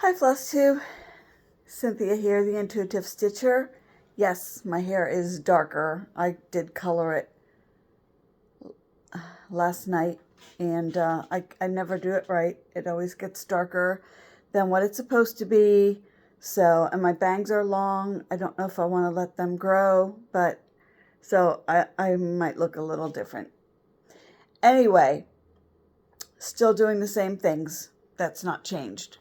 Hi Flosstube, Cynthia here, the Intuitive Stitcher. Yes, my hair is darker. I did color it last night and I never do it right. It always gets darker than what it's supposed to be. So, and my bangs are long. I don't know if I want to let them grow, but so I might look a little different. Anyway, still doing the same things. That's not changed.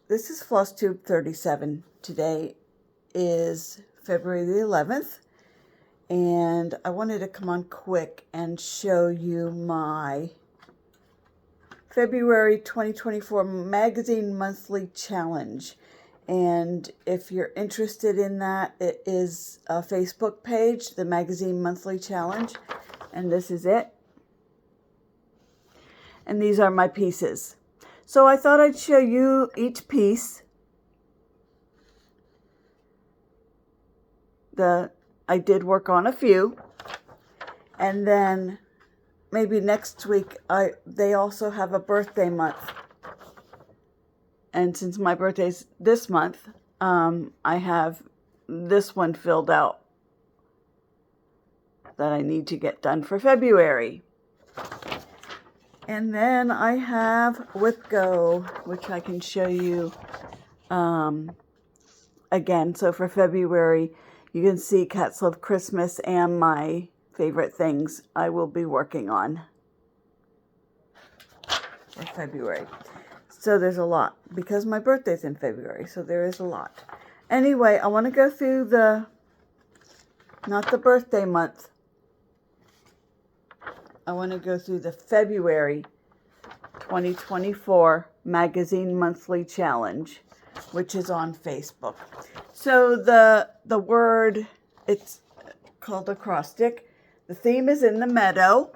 This is Flosstube 37. Today is February the 11th, and I wanted to come on quick and show you my February 2024 Magazine Monthly Challenge. And if you're interested in that, it is a Facebook page, the Magazine Monthly Challenge, and this is it. And these are my pieces. So I thought I'd show you each piece. I did work on a few. And then maybe next week, they also have a birthday month. And since my birthday's this month, I have this one filled out that I need to get done for February. And then I have WIP Go, which I can show you again. So for February, you can see Cats Love Christmas and my favorite things I will be working on for February. So there's a lot because my birthday's in February, so there is a lot. Anyway, I want to go through not the birthday month. I want to go through the February 2024 Magazine Monthly Challenge, which is on Facebook. So the word, it's called acrostic. The theme is in the meadow,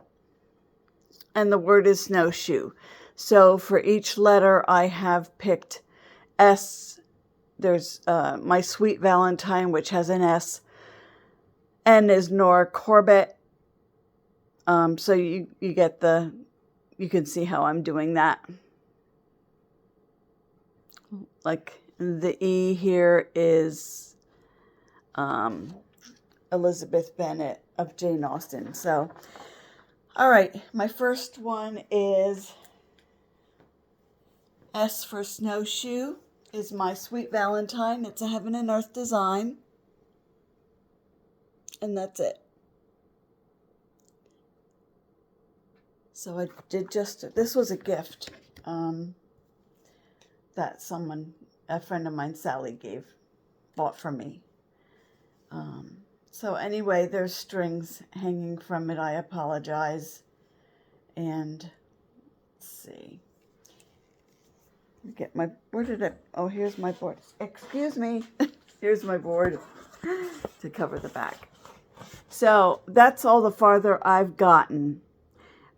and the word is snowshoe. So for each letter, I have picked S. There's my Sweet Valentine, which has an S. N is Nora, Corbett. So you get you can see how I'm doing that. Like the E here is Elizabeth Bennet of Jane Austen. So, all right, my first one is S for snowshoe, is my Sweet Valentine. It's a Heaven and Earth design. And that's it. So I did this was a gift that a friend of mine, Sally, bought for me. So anyway, there's strings hanging from it. I apologize. And let's see. Here's my board. Excuse me. Here's my board to cover the back. So that's all the farther I've gotten.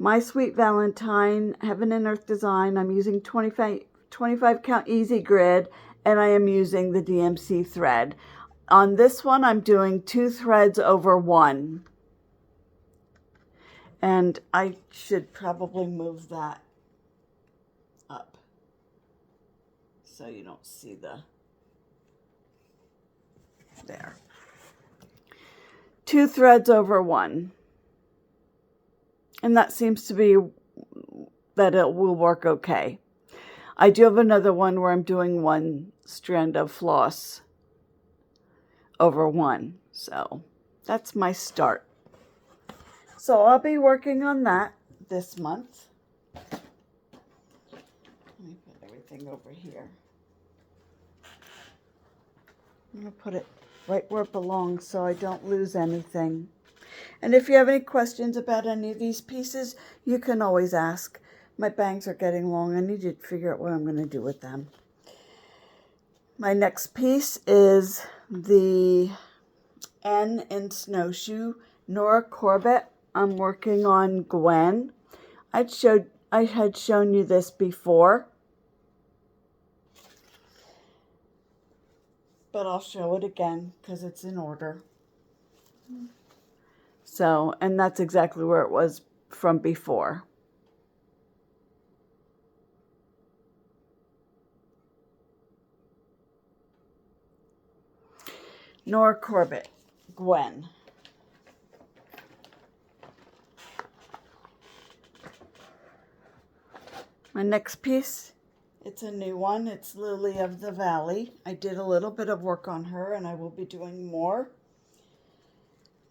My Sweet Valentine, Heaven and Earth design, I'm using 25 count easy grid, and I am using the DMC thread. On this one, I'm doing 2 threads over 1. And I should probably move that up so you don't see there. 2 threads over 1. And that seems to be that it will work okay. I do have another one where I'm doing 1 strand of floss over 1. So that's my start. So I'll be working on that this month. Let me put everything over here. I'm going to put it right where it belongs so I don't lose anything. And if you have any questions about any of these pieces, you can always ask. My bangs are getting long. I need to figure out what I'm going to do with them. My next piece is the N in Snowshoe, Nora Corbett. I'm working on Gwen. I had shown you this before, but I'll show it again because it's in order. So, and that's exactly where it was from before. Nora Corbett, Gwen. My next piece, it's a new one. It's Lily of the Valley. I did a little bit of work on her, and I will be doing more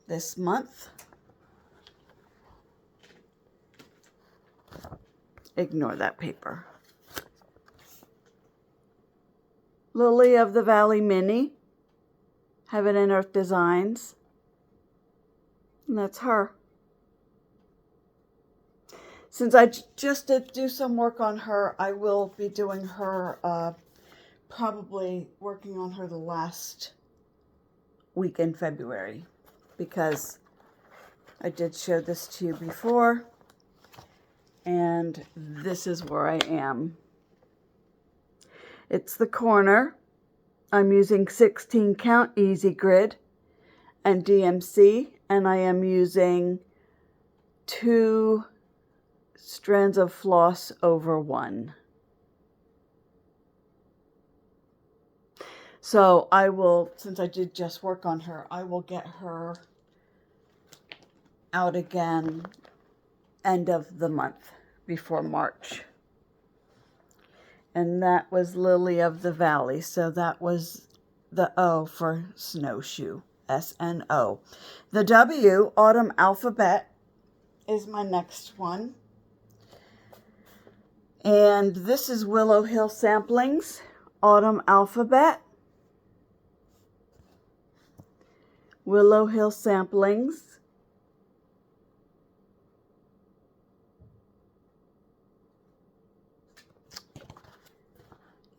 this month. Ignore that paper. Lily of the Valley Mini, Heaven and Earth Designs, and that's her. Since I just did do some work on her, I will be doing her, probably working on her the last week in February, because I did show this to you before, and this is where I am. It's the corner. I'm using 16 count Easy Grid and DMC, and I am using 2 strands of floss over 1. So I will, since I did just work on her, I will get her out again end of the month before March. And that was Lily of the Valley. So that was the O for snowshoe, S-N-O. The W, Autumn Alphabet, is my next one. And this is Willow Hill Samplings, Autumn Alphabet. Willow Hill Samplings.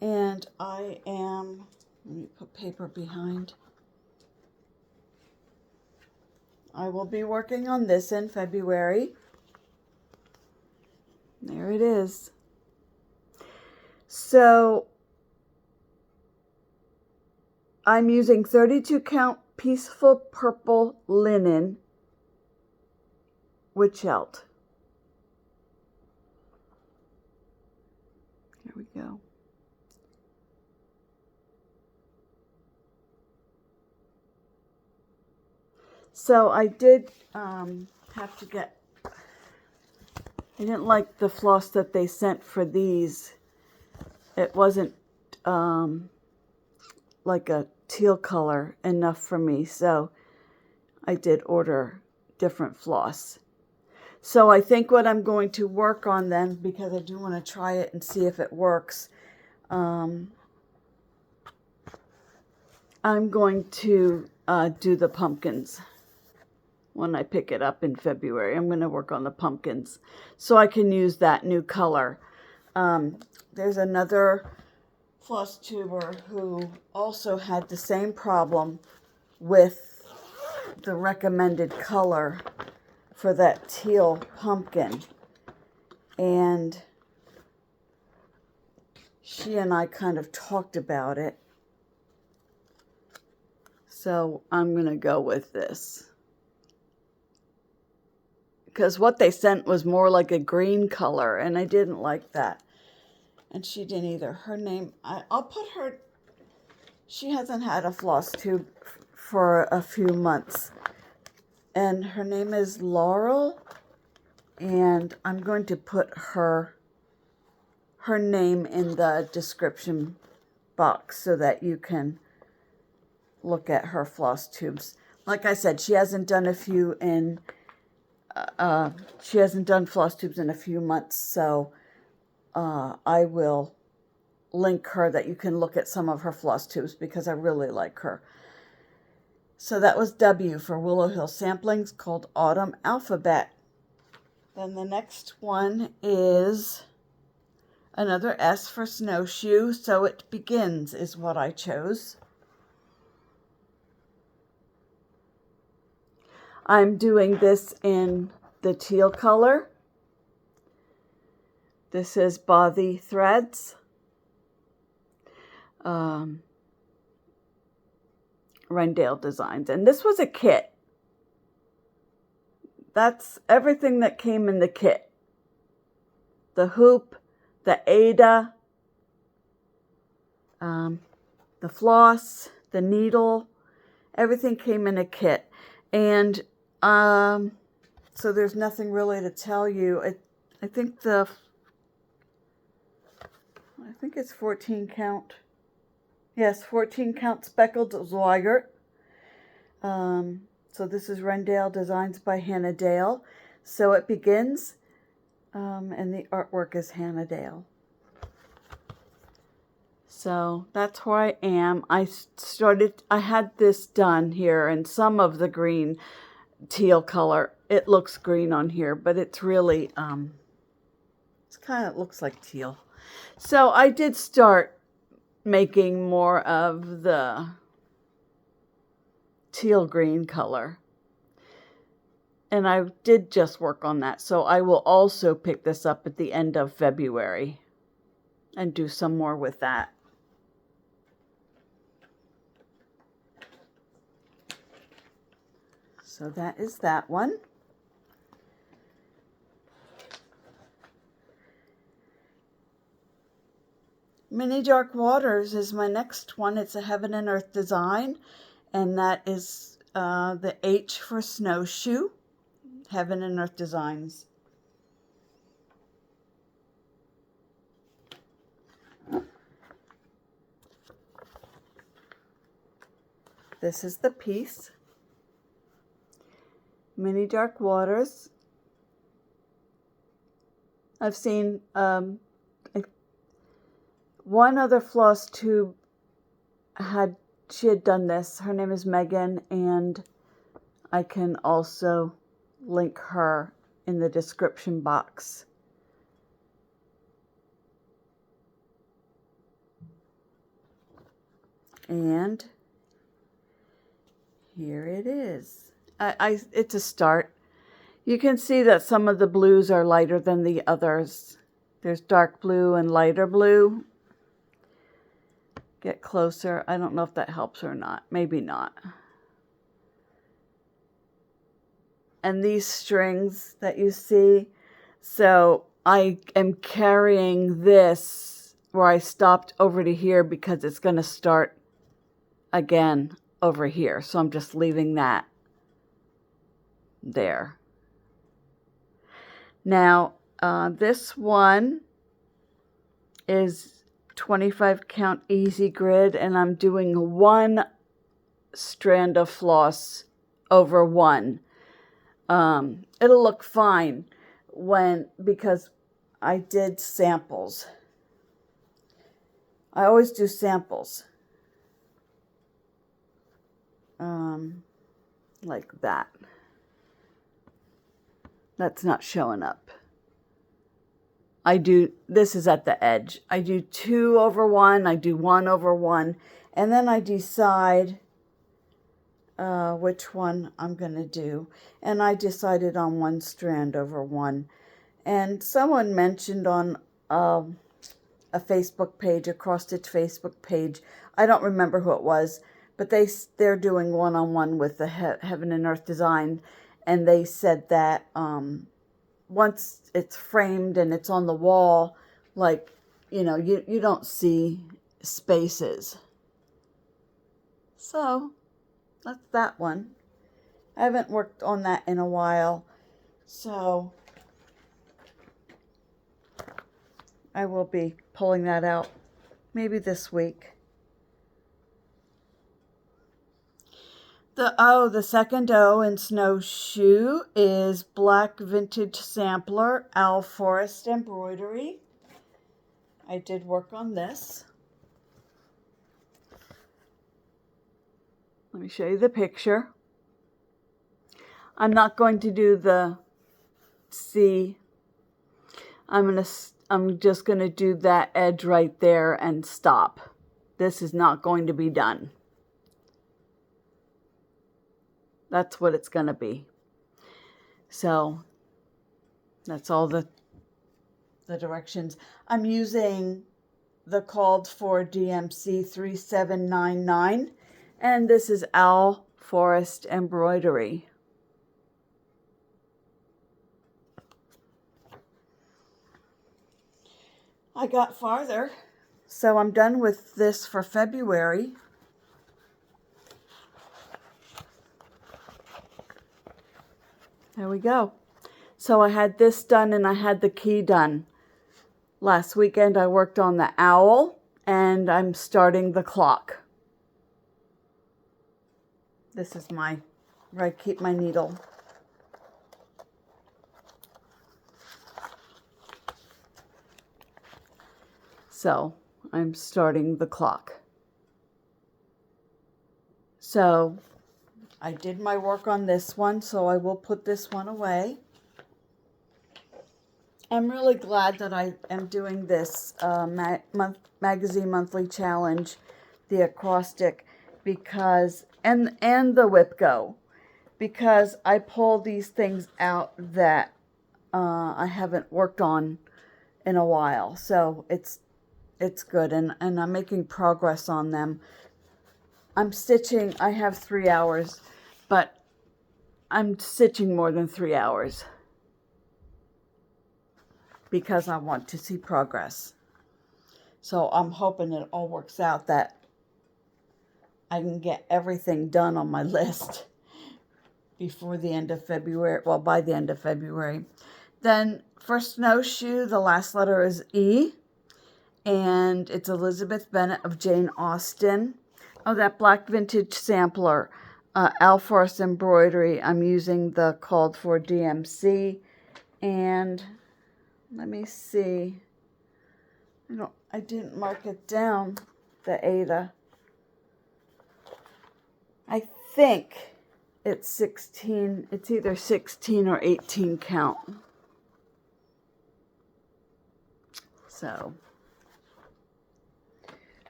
And I am, let me put paper behind. I will be working on this in February. There it is. So I'm using 32 count Peaceful Purple Linen Witchelt. There we go. So I did have to get, I didn't like the floss that they sent for these. It wasn't like a teal color enough for me, so I did order different floss. So I think what I'm going to work on then, because I do want to try it and see if it works, I'm going to do the pumpkins. When I pick it up in February, I'm going to work on the pumpkins so I can use that new color. There's another floss tuber who also had the same problem with the recommended color for that teal pumpkin, and she and I kind of talked about it, so I'm going to go with this. Because what they sent was more like a green color, and I didn't like that. And she didn't either. Her name, I'll put her, she hasn't had a floss tube for a few months. And her name is Laurel. And I'm going to put her name in the description box so that you can look at her floss tubes. Like I said, she hasn't done a few in... she hasn't done floss tubes in a few months, so I will link her that you can look at some of her floss tubes because I really like her. So that was W for Willow Hill Samplings, called Autumn Alphabet. Then the next one is another S for Snowshoe, So It Begins is what I chose. I'm doing this in the teal color. This is Bothy Threads. Rendale Designs. And this was a kit. That's everything that came in the kit. The hoop, the Ada, the floss, the needle, Everything came in a kit. And so there's nothing really to tell you. I think it's 14 count. Yes, 14 count speckled Zweigert. So this is Rendale Designs by Hannah Dale. So it begins, and the artwork is Hannah Dale. So that's where I am. I had this done here in some of the green teal color. It looks green on here, but it's really, it's kind of looks like teal. So I did start making more of the teal green color. And I did just work on that. So I will also pick this up at the end of February and do some more with that. So that is that one. Mini Dark Waters is my next one. It's a Heaven and Earth design, and that is the H for Snowshoe, Heaven and Earth Designs. This is the piece. Mini Dark Waters. I've seen one other Flosstube she had done this. Her name is Megan, and I can also link her in the description box. And here it is. It's a start. You can see that some of the blues are lighter than the others. There's dark blue and lighter blue. Get closer. I don't know if that helps or not. Maybe not. And these strings that you see, so I am carrying this where I stopped over to here because it's going to start again over here. So I'm just leaving that there. Now, this one is 25 count easy grid, and I'm doing one strand of floss over one. It'll look fine because I did samples. I always do samples. Like that. That's not showing up. This is at the edge. I do 2 over 1, I do 1 over 1, and then I decide which one I'm going to do. And I decided on 1 strand over 1. And someone mentioned on a Facebook page, a cross-stitch Facebook page, I don't remember who it was, but they're doing one-on-one with the Heaven and Earth design, and they said that once it's framed and it's on the wall, like, you don't see spaces. So that's that one. I haven't worked on that in a while, so I will be pulling that out maybe this week. The second O in Snowshoe is Black Vintage Sampler, Owl Forest Embroidery. I did work on this. Let me show you the picture. I'm not going to do the C. I'm just going to do that edge right there and stop. This is not going to be done. That's what it's going to be. So that's all the directions. I'm using the called for DMC 3799, and this is Owl Forest Embroidery. I got farther, so I'm done with this for February. There we go. So I had this done and I had the key done. Last weekend I worked on the owl and I'm starting the clock. This is where I keep my needle. So I'm starting the clock. So I did my work on this one, so I will put this one away. I'm really glad that I am doing this magazine monthly challenge, the acrostic, because and the WIP go, because I pull these things out that I haven't worked on in a while. So it's good, and I'm making progress on them. I'm stitching, I have 3 hours, but I'm stitching more than 3 hours because I want to see progress. So I'm hoping it all works out that I can get everything done on my list before the end of February, well, by the end of February. Then for snowshoe, the last letter is E, and it's Elizabeth Bennet of Jane Austen. Oh, that black vintage sampler, Alforce Embroidery. I'm using the called for DMC, and let me see. I didn't mark it down, the Ada. I think it's 16. It's either 16 or 18 count. So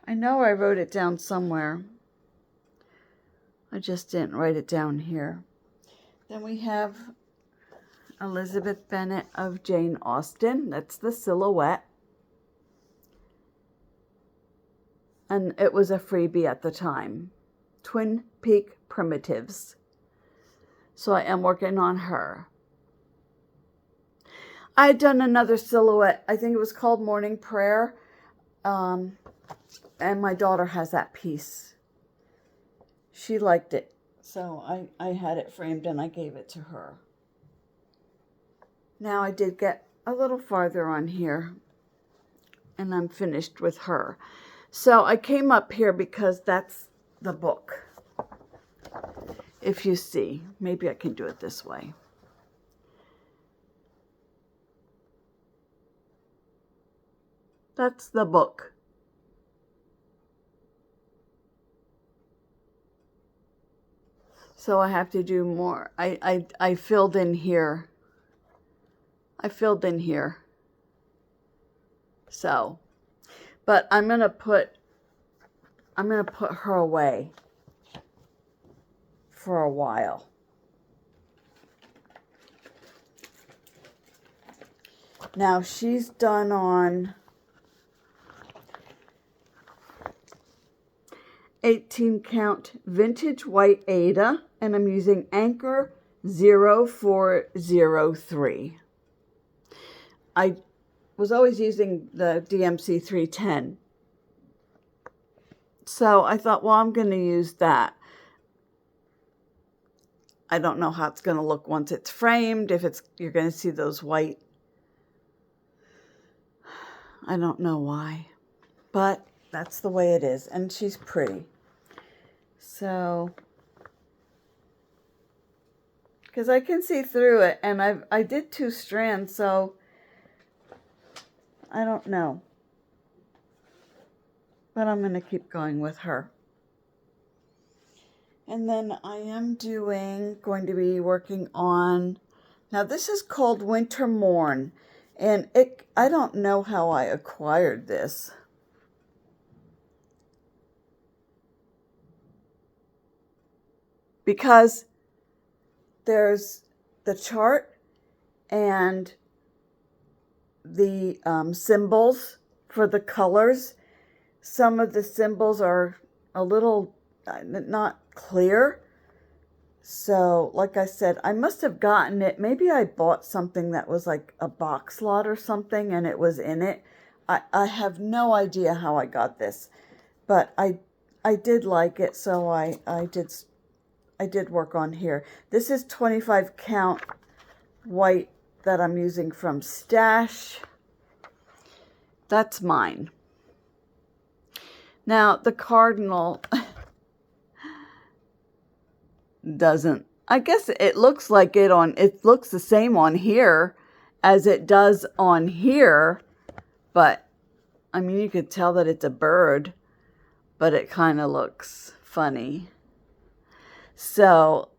I know I wrote it down somewhere. I just didn't write it down here. Then we have Elizabeth Bennet of Jane Austen. That's the silhouette. And it was a freebie at the time. Twin Peak Primitives. So I am working on her. I had done another silhouette. I think it was called Morning Prayer. And my daughter has that piece. She liked it. So I had it framed and I gave it to her. Now I did get a little farther on here. And I'm finished with her. So I came up here because that's the book. If you see, maybe I can do it this way. That's the book. So I have to do more. I filled in here. I filled in here. So, but I'm gonna put her away for a while. Now she's done on 18 count vintage white Ada, and I'm using Anchor 0403. I was always using the DMC 310. So I thought, well, I'm going to use that. I don't know how it's going to look once it's framed, if you're going to see those white. I don't know why, but that's the way it is, and she's pretty. So, because I can see through it, and I did 2 strands, so I don't know. But I'm going to keep going with her. And then I am going to be working on, now this is called Winter Morn, and I don't know how I acquired this. Because there's the chart and the symbols for the colors. Some of the symbols are a little not clear. So, like I said, I must have gotten it. Maybe I bought something that was like a box lot or something and it was in it. I have no idea how I got this. But I did like it, so I did work on here. This is 25 count white that I'm using from Stash. That's mine. Now, the cardinal doesn't, I guess it looks like it looks the same on here as it does on here, but I mean, you could tell that it's a bird, but it kind of looks funny. So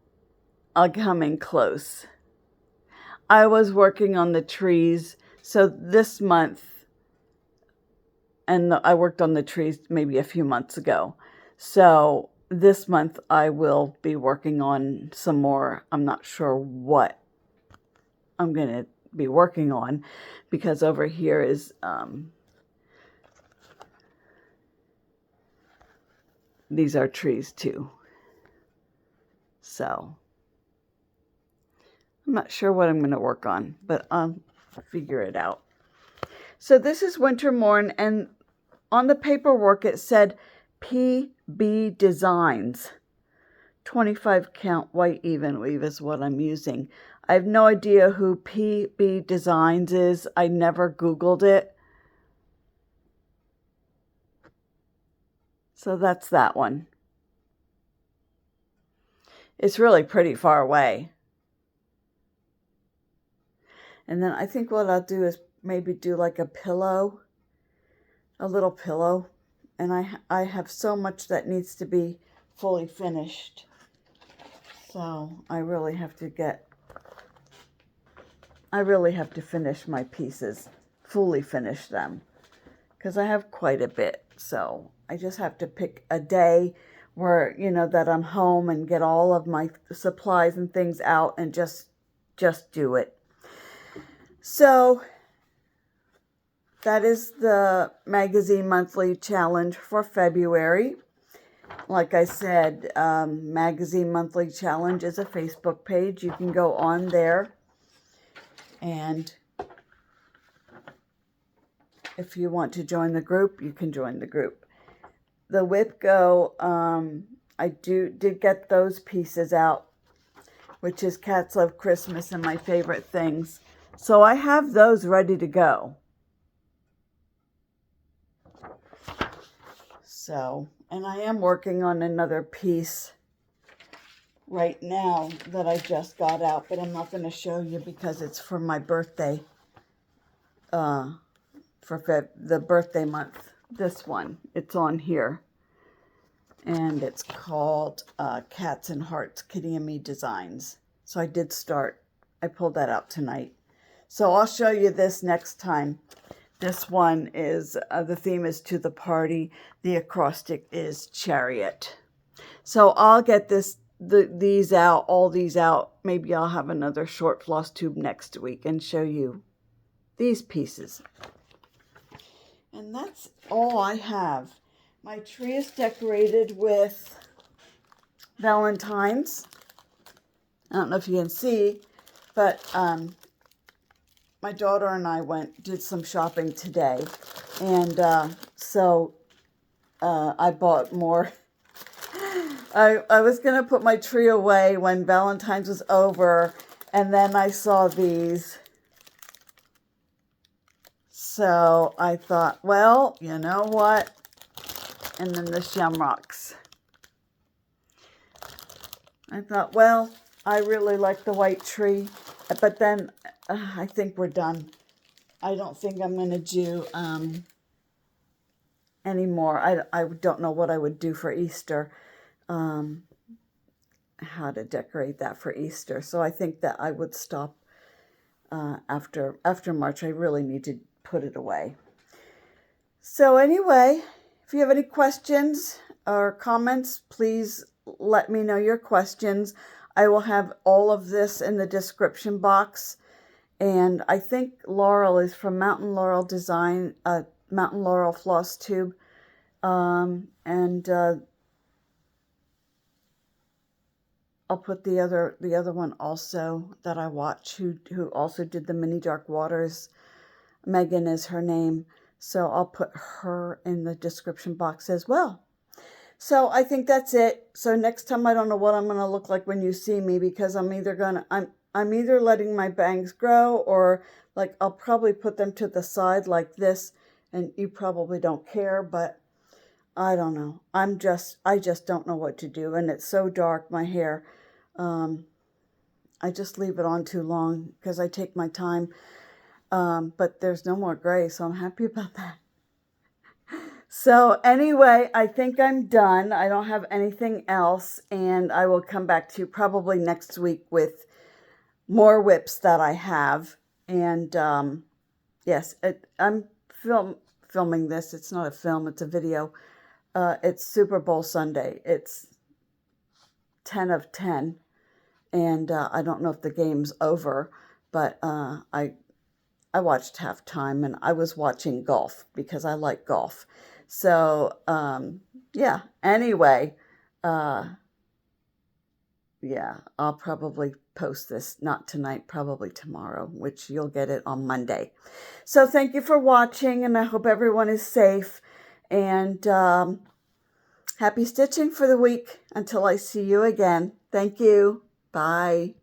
I'll come in close. I was working on the trees, so this month, and I worked on the trees maybe a few months ago. So this month I will be working on some more. I'm not sure what I'm going to be working on, because over here is these are trees too. So I'm not sure what I'm going to work on, but I'll figure it out. So this is Winter Morn, and on the paperwork it said PB Designs. 25 count white even weave is what I'm using. I have no idea who PB Designs is. I never Googled it. So that's that one. It's really pretty far away. And then I think what I'll do is maybe do like a pillow, a little pillow. And I have so much that needs to be fully finished. So I really have to finish my pieces, fully finish them, because I have quite a bit. So I just have to pick a day where, you know, that I'm home and get all of my supplies and things out and just do it. So that is the magazine monthly challenge for February. Like I said, magazine monthly challenge is a Facebook page. You can go on there, and if you want to join the group, you can join the group. The WIP Go, I did get those pieces out, which is Cats Love Christmas and my favorite things. So I have those ready to go. So, and I am working on another piece right now that I just got out, but I'm not going to show you because it's for my birthday, for the birthday month. This one, it's on here, and it's called Cats and Hearts Kitty and Me Designs. So I pulled that out tonight. So I'll show you this next time. This one is, the theme is To the Party. The acrostic is Chariot. So I'll get all these out. Maybe I'll have another short floss tube next week and show you these pieces. And that's all I have. My tree is decorated with Valentines. I don't know if you can see, but my daughter and I did some shopping today, and so I bought more. I was going to put my tree away when Valentine's was over, and then I saw these. So I thought, well, you know what? And then the shamrocks. I thought, well, I really like the white tree, but then I think we're done. I don't think I'm going to do anymore. I don't know what I would do for Easter, how to decorate that for Easter. So I think that I would stop after March. I really need to put it away. So anyway, if you have any questions or comments, please let me know your questions. I will have all of this in the description box. And I think Laurel is from Mountain Laurel Design, Mountain Laurel Flosstube. And I'll put the other one also that I watch, who also did the Mini Dark Waters. Megan is her name. So I'll put her in the description box as well. So I think that's it. So next time, I don't know what I'm going to look like when you see me, because I'm I'm either letting my bangs grow, or like I'll probably put them to the side like this, and you probably don't care, but I don't know. I just don't know what to do, and it's so dark, my hair. I just leave it on too long because I take my time. But there's no more gray, so I'm happy about that. So anyway, I think I'm done. I don't have anything else, and I will come back to you probably next week with more WIPs that I have. And yes, I'm filming this. It's not a film, it's a video. It's Super Bowl Sunday. It's 10 of 10. And I don't know if the game's over, but I watched halftime, and I was watching golf because I like golf. So, yeah, anyway, yeah, I'll probably post this, not tonight, probably tomorrow, which you'll get it on Monday. So thank you for watching, and I hope everyone is safe, and happy stitching for the week until I see you again. Thank you. Bye.